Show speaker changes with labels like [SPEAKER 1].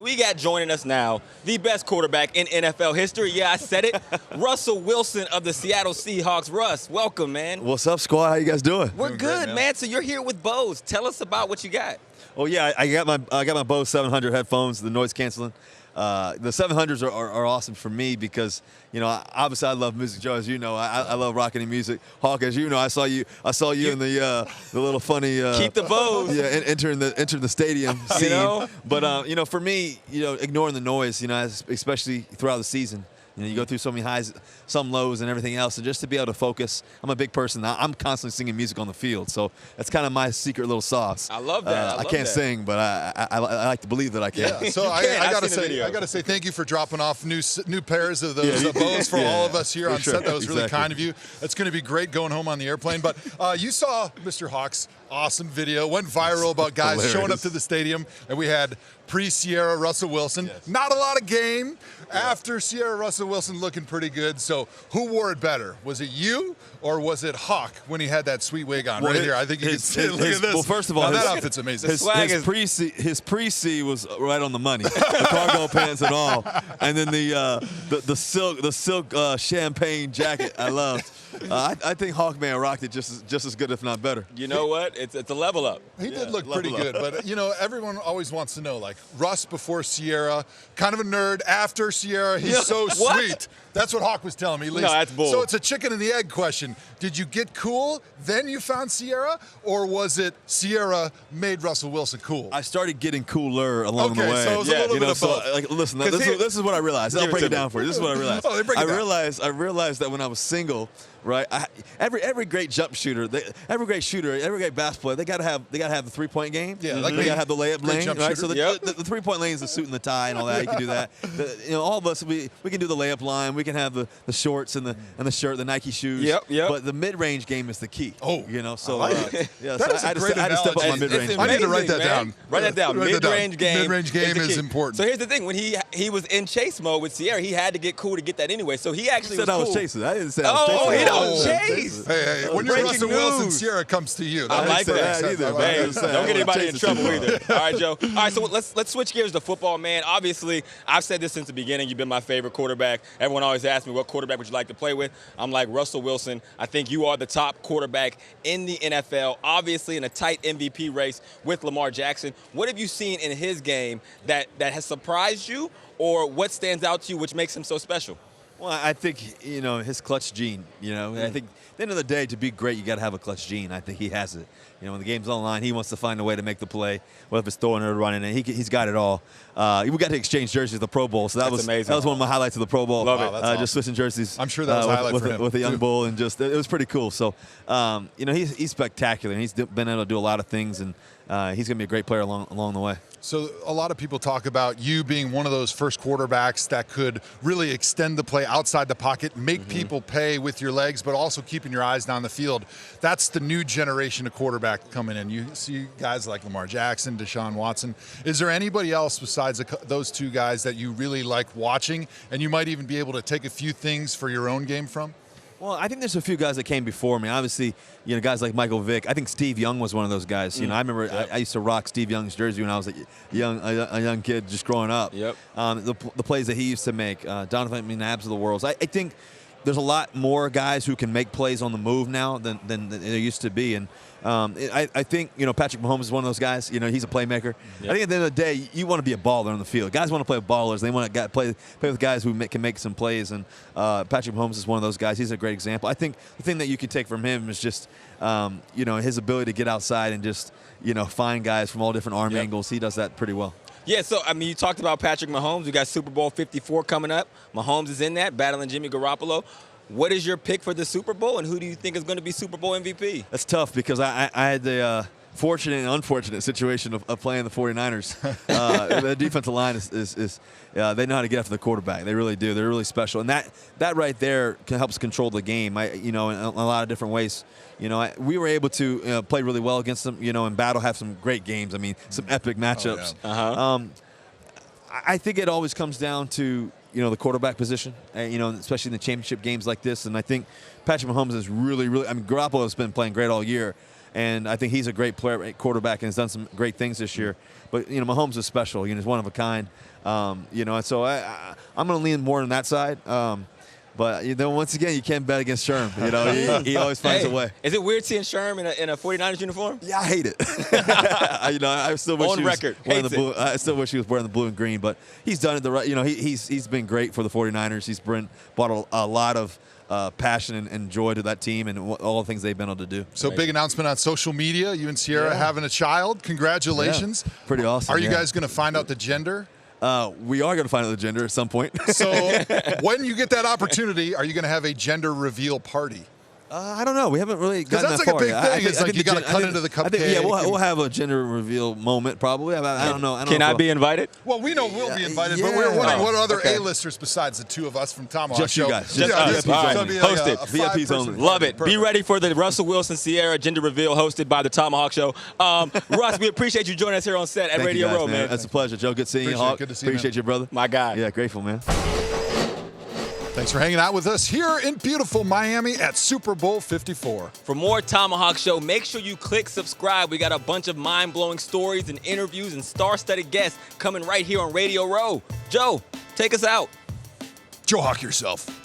[SPEAKER 1] We got joining us now, the best quarterback in NFL history. Yeah, I said it. Russell Wilson of the Seattle Seahawks. Russ, welcome, man.
[SPEAKER 2] What's up, squad? How you guys doing?
[SPEAKER 1] We're
[SPEAKER 3] Doing
[SPEAKER 1] good,
[SPEAKER 3] great,
[SPEAKER 1] man. So you're here with Bose. Tell us about what you got.
[SPEAKER 2] Oh yeah, I got my Bose 700 headphones, the noise canceling. The 700s are awesome for me because obviously I love music, Joe, as you know. I love rocking and music. Hawk, as you know, I saw you in the little funny
[SPEAKER 1] Keep the Bose.
[SPEAKER 2] Yeah, entering the stadium scene. But for me, ignoring the noise, especially throughout the season. You go through so many highs, some lows, and everything else. And just to be able to focus, I'm a big person. I'm constantly singing music on the field. So that's kind of my secret little sauce.
[SPEAKER 1] I love that.
[SPEAKER 2] I can't sing, but I like to believe that I can.
[SPEAKER 3] Yeah, so I gotta say thank you for dropping off new pairs of those Bose for all of us here on set. That was really kind of you. It's going to be great going home on the airplane. But you saw Mr. Hawk's awesome video, went viral about guys showing up to the stadium, and we had pre-Sierra Russell Wilson. Yes. Not a lot of game. After Sierra Russell Wilson looking pretty good. So who wore it better? Was it you or was it Hawk when he had that sweet wig on? Right here. I think you can see it. Look at this.
[SPEAKER 2] Well, first of all,
[SPEAKER 3] that outfit's amazing.
[SPEAKER 2] His pre-C was right on the money. The cargo pants and all. And then the silk champagne jacket I loved. I think Hawkman rocked it just as good, if not better.
[SPEAKER 1] You know what? It's a level up.
[SPEAKER 3] He did look pretty good, but everyone always wants to know, like, Russ before Sierra, kind of a nerd. After Sierra, he's so sweet. That's what Hawk was telling me, at least.
[SPEAKER 1] No, that's bull.
[SPEAKER 3] So it's a chicken and the egg question. Did you get cool, then you found Sierra, or was it Sierra made Russell Wilson cool?
[SPEAKER 2] I started getting cooler along the way.
[SPEAKER 3] Okay, so it was a little bit of both.
[SPEAKER 2] Listen, this is what I realized. I'll break it down for you. This is what I realized. I realized that when I was single, right? Every great jump shooter, every great basketball player, they gotta have the 3-point game.
[SPEAKER 3] Yeah,
[SPEAKER 2] they gotta have the layup lane, right? So the 3-point lane is the suit and the tie and all that. You can do that. All of us, we can do the layup line. We can have the shorts and the shirt, the Nike shoes.
[SPEAKER 1] Yep.
[SPEAKER 2] But the mid-range game is the key.
[SPEAKER 3] Oh,
[SPEAKER 2] so
[SPEAKER 3] I like it.
[SPEAKER 2] Yeah,
[SPEAKER 3] that is a great
[SPEAKER 2] I had to step up my mid-range.
[SPEAKER 3] I need to write that down.
[SPEAKER 1] Write that down. Mid-range game.
[SPEAKER 3] Mid-range game is important.
[SPEAKER 1] So here's the thing: when he was in chase mode with Sierra, he had to get cool to get that anyway. So he actually
[SPEAKER 2] said I was
[SPEAKER 1] cool.
[SPEAKER 2] chasing. I didn't say I was chasing.
[SPEAKER 1] Oh, he don't chase.
[SPEAKER 3] Hey, when you're Russell Wilson, Sierra comes to you.
[SPEAKER 1] I like that
[SPEAKER 2] either.
[SPEAKER 1] Hey, don't get anybody in trouble either. All right, Joe. All right, so let's switch gears to football, man. Obviously, I've said this since the beginning. You've been my favorite quarterback. Everyone always asks me, what quarterback would you like to play with? I'm like, Russell Wilson. I think you are the top quarterback in the NFL, obviously in a tight MVP race with Lamar Jackson. What have you seen in his game that has surprised you, or what stands out to you which makes him so special?
[SPEAKER 2] Well, I think, his clutch gene, I think at the end of the day, to be great, you got to have a clutch gene. I think he has it. When the game's on the line, he wants to find a way to make the play, whether it's throwing or running, and he's got it all. We got to exchange jerseys at the Pro Bowl, so that was amazing. That was one of my highlights of the Pro Bowl.
[SPEAKER 1] Love it.
[SPEAKER 3] Awesome.
[SPEAKER 2] Just switching jerseys.
[SPEAKER 3] I'm sure that was a highlight for him.
[SPEAKER 2] With a young bull, and just it was pretty cool. So, he's spectacular, and he's been able to do a lot of things, and he's going to be a great player along the way.
[SPEAKER 3] So a lot of people talk about you being one of those first quarterbacks that could really extend the play outside the pocket, make people pay with your legs, but also keeping your eyes down the field. That's the new generation of quarterback coming in. You see guys like Lamar Jackson, Deshaun Watson. Is there anybody else besides those two guys that you really like watching, and you might even be able to take a few things for your own game from?
[SPEAKER 2] Well, I think there's a few guys that came before me. Obviously, guys like Michael Vick. I think Steve Young was one of those guys. I remember I used to rock Steve Young's jersey when I was a young kid just growing up.
[SPEAKER 1] Yep.
[SPEAKER 2] The plays that he used to make, Donovan McNabbs of the world. I think there's a lot more guys who can make plays on the move now than there used to be. And I think, Patrick Mahomes is one of those guys. He's a playmaker. Yep. I think at the end of the day, you want to be a baller on the field. Guys want to play with ballers. They want to play with guys who can make some plays. And Patrick Mahomes is one of those guys. He's a great example. I think the thing that you can take from him is just, his ability to get outside and just, find guys from all different arm angles. He does that pretty well.
[SPEAKER 1] Yeah, so, you talked about Patrick Mahomes. We got Super Bowl 54 coming up. Mahomes is in that, battling Jimmy Garoppolo. What is your pick for the Super Bowl, and who do you think is going to be Super Bowl MVP?
[SPEAKER 2] That's tough because I had the fortunate and unfortunate situation of playing the 49ers. The defensive line is they know how to get after the quarterback. They really do. They're really special. And that right there helps control the game, in a lot of different ways. We were able to play really well against them, and battle, have some great games. Some epic matchups.
[SPEAKER 1] Oh, yeah.
[SPEAKER 2] I think it always comes down to, the quarterback position, especially in the championship games like this. And I think Patrick Mahomes is really, Garoppolo has been playing great all year. And I think he's a great player, quarterback, and has done some great things this year. But, Mahomes is special. He's one of a kind. And so I'm going to lean more on that side. But once again, you can't bet against Sherm. He always finds a way.
[SPEAKER 1] Is it weird seeing Sherm in a 49ers uniform?
[SPEAKER 2] Yeah, I hate it. I still wish
[SPEAKER 1] On
[SPEAKER 2] he was
[SPEAKER 1] record,
[SPEAKER 2] wearing the blue. I still wish he was wearing the blue and green. But he's done it the right. He's been great for the 49ers. He's brought a lot of passion and joy to that team and all the things they've been able to do.
[SPEAKER 3] So big announcement on social media. You and Sierra having a child. Congratulations.
[SPEAKER 2] Yeah, pretty awesome.
[SPEAKER 3] Are you guys going to find out the gender?
[SPEAKER 2] We are going to find out the gender at some point.
[SPEAKER 3] So when you get that opportunity, are you going to have a gender reveal party?
[SPEAKER 2] I don't know. We haven't really gotten that far.
[SPEAKER 3] Because that's like a big thing. It's like you got to cut into the cupcake.
[SPEAKER 2] We'll have a gender reveal moment probably. I don't know.
[SPEAKER 1] Can I be invited?
[SPEAKER 3] Well, we know we'll be invited, but we're wondering what other A-listers besides the two of us from ThomaHawk
[SPEAKER 2] Just
[SPEAKER 3] Show.
[SPEAKER 2] you guys.
[SPEAKER 1] Just us. Hosted.
[SPEAKER 2] VIPs only.
[SPEAKER 1] Love it. Be ready for the Russell Wilson Sierra gender reveal hosted by the ThomaHawk Show. Russ, we appreciate you joining us here on set at Radio Row, man.
[SPEAKER 2] That's a pleasure, Joe. Good seeing you, Hawk.
[SPEAKER 3] Good to see you,
[SPEAKER 2] Appreciate you, brother.
[SPEAKER 1] My guy.
[SPEAKER 2] Yeah, grateful, man.
[SPEAKER 3] Thanks for hanging out with us here in beautiful Miami at Super Bowl 54.
[SPEAKER 1] For more ThomaHawk Show, make sure you click subscribe. We got a bunch of mind-blowing stories and interviews and star-studded guests coming right here on Radio Row. Joe, take us out.
[SPEAKER 3] Joe Hawk yourself.